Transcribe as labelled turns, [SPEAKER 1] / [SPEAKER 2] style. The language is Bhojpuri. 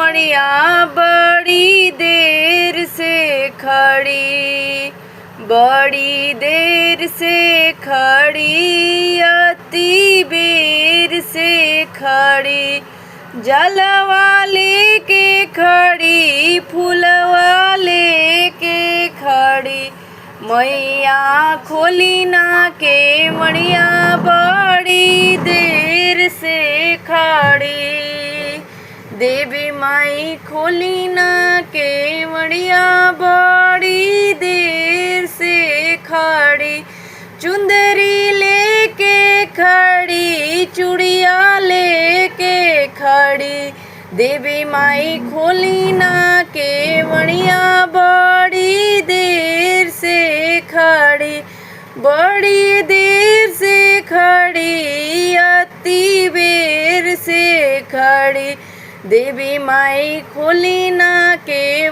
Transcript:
[SPEAKER 1] केवड़िया बड़ी देर से खड़ी, बड़ी देर से खड़ी, अति बेर से खड़ी। जलवा लेके खड़ी, फूलवा लेके खड़ी, मैया खोली ना केवड़िया बड़ी देर से खड़ी। देवी माई खोली ना केवड़िया बड़ी देर से खड़ी। चुंदरी लेके खड़ी, चूड़िया लेके खड़ी, देवी माई खोली ना केवड़िया बड़ी देर से खड़ी, बड़ी देर से खड़ी, अति बेर से खड़ी। देवी माई खोली ना केवड़िया